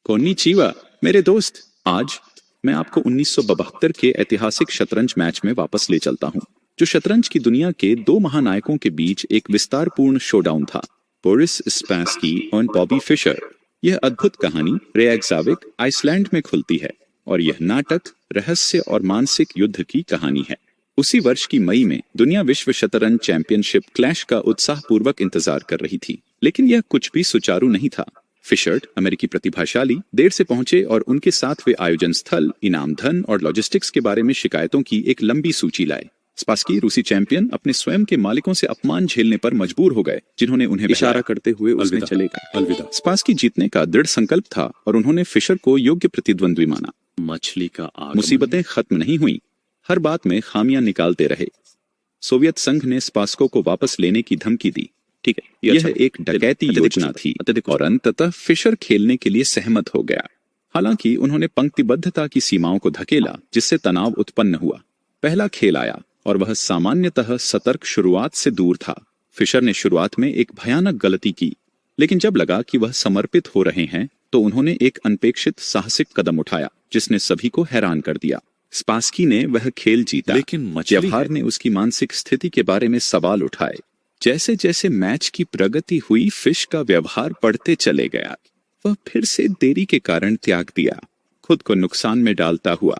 कोन्निचीवा मेरे दोस्त। आज मैं आपको 1972 के ऐतिहासिक शतरंज मैच में वापस ले चलता हूं, जो शतरंज की दुनिया के दो महानायकों के बीच एक विस्तारपूर्ण शोडाउन था, बोरिस स्पैसकी और बॉबी फिशर। यह अद्भुत कहानी रेयकजाविक, आइसलैंड में खुलती है और यह नाटक रहस्य और मानसिक युद्ध की कहानी है। उसी वर्ष की मई में दुनिया विश्व शतरंज चैंपियनशिप क्लैश का उत्साहपूर्वक इंतजार कर रही थी, लेकिन यह कुछ भी सुचारू नहीं था। फिशर, अमेरिकी प्रतिभाशाली, देर से पहुंचे और उनके साथ वे आयोजन स्थल, इनाम धन और लॉजिस्टिक्स के बारे में शिकायतों की एक लंबी सूची लाए। स्पासकी, रूसी चैंपियन, अपने स्वयं के मालिकों से अपमान झेलने पर मजबूर हो गए, जिन्होंने उन्हें इशारा करते हुए उसमें चले गए। अलविदा। स्पासकी जीतने का दृढ़ संकल्प था और उन्होंने फिशर को योग्य प्रतिद्वंद्वी माना। मछली का आगमन। मुसीबतें खत्म नहीं हुई, हर बात में खामियां निकालते रहे। सोवियत संघ ने स्पासको को वापस लेने की धमकी दी। ठीक है, यह एक डकैती योजना थी और अंततः फिशर खेलने के लिए सहमत हो गया। हालांकि उन्होंने पंक्तिबद्धता की सीमाओं को धकेला, जिससे तनाव उत्पन्न हुआ। पहला खेल आया और वह सामान्यतः सतर्क शुरुआत से दूर था। फिशर ने शुरुआत में एक भयानक गलती की, लेकिन जब लगा कि वह समर्पित हो रहे हैं तो उन्होंने एक अनपेक्षित साहसिक कदम उठाया, जिसने सभी को हैरान कर दिया। स्पासकी ने वह खेल जीता, लेकिन व्यवहार ने उसकी मानसिक स्थिति के बारे में सवाल उठाए। जैसे जैसे मैच की प्रगति हुई, फिश का व्यवहार बढ़ते चले गया। वह फिर से देरी के कारण त्याग दिया, खुद को नुकसान में डालता हुआ।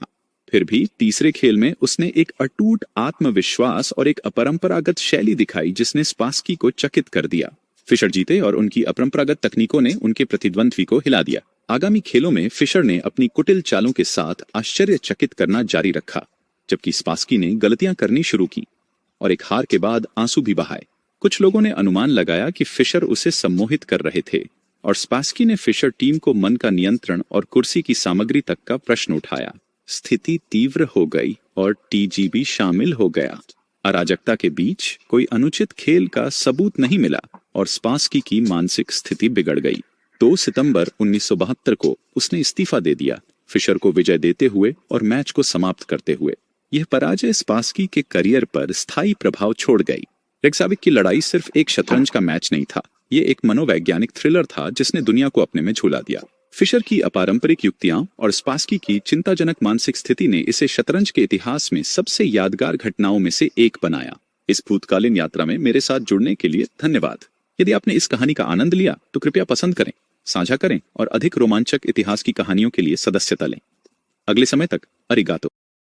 फिर भी तीसरे खेल में उसने एक अटूट आत्मविश्वास और एक अपरंपरागत शैली दिखाई, जिसने स्पासकी को चकित कर दिया। फिशर जीते और उनकी अपरंपरागत तकनीकों ने उनके प्रतिद्वंद्वी को हिला दिया। आगामी खेलों में फिशर ने अपनी कुटिल चालों के साथ आश्चर्यचकित करना जारी रखा, जबकि स्पासकी ने गलतियां करनी शुरू की और एक हार के बाद आंसू भी बहाए। कुछ लोगों ने अनुमान लगाया कि फिशर उसे सम्मोहित कर रहे थे और स्पासकी ने फिशर टीम को मन का नियंत्रण और कुर्सी की सामग्री तक का प्रश्न उठाया। स्थिति तीव्र हो गई और टीजीबी शामिल हो गया। अराजकता के बीच कोई अनुचित खेल का सबूत नहीं मिला और स्पासकी की मानसिक स्थिति बिगड़ गई। 2 सितंबर 1972 को उसने इस्तीफा दे दिया, फिशर को विजय देते हुए और मैच को समाप्त करते हुए। यह पराजय स्पासकी के करियर पर स्थायी प्रभाव छोड़ गई। रेयकजाविक की लड़ाई सिर्फ एक शतरंज का मैच नहीं था, ये एक मनोवैज्ञानिक थ्रिलर था जिसने दुनिया को अपने में झूला दिया। फिशर की अपारंपरिक युक्तियां और स्पासकी की चिंताजनक मानसिक स्थिति ने इसे शतरंज के इतिहास में सबसे यादगार घटनाओं में से एक बनाया। इस भूतकालीन यात्रा में मेरे साथ जुड़ने के लिए धन्यवाद। यदि आपने इस कहानी का आनंद लिया तो कृपया पसंद करें, साझा करें और अधिक रोमांचक इतिहास की कहानियों के लिए सदस्यता लें। अगले समय तक अरिगातो।